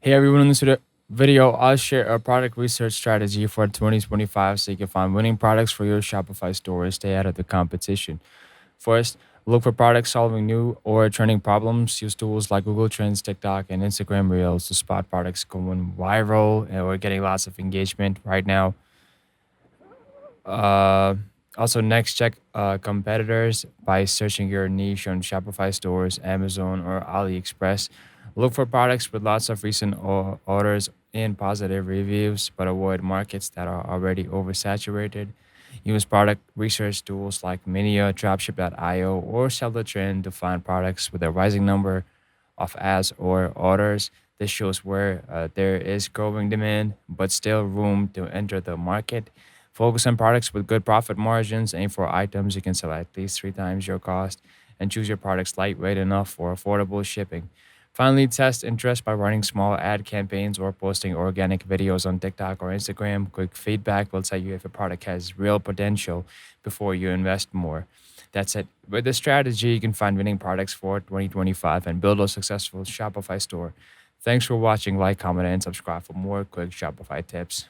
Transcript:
Hey everyone, in this video, I'll share a product research strategy for 2025 so you can find winning products for your Shopify store and stay out of the competition. First, look for products solving new or trending problems. Use tools like Google Trends, TikTok, and Instagram Reels to spot products going viral or getting lots of engagement right now. Uh, Also, next, check competitors by searching your niche on Shopify stores, Amazon, or AliExpress. Look for products with lots of recent orders and positive reviews, but avoid markets that are already oversaturated. Use product research tools like Minia, Dropship.io, or Sell the Trend to find products with a rising number of ads or orders. This shows where there is growing demand, but still room to enter the market. Focus on products with good profit margins. Aim for items you can sell at least three times your cost, and choose your products lightweight enough for affordable shipping. Finally, test interest by running small ad campaigns or posting organic videos on TikTok or Instagram. Quick feedback will tell you if a product has real potential before you invest more. That's it. With this strategy, you can find winning products for 2025 and build a successful Shopify store. Thanks for watching. Like, comment, and subscribe for more quick Shopify tips.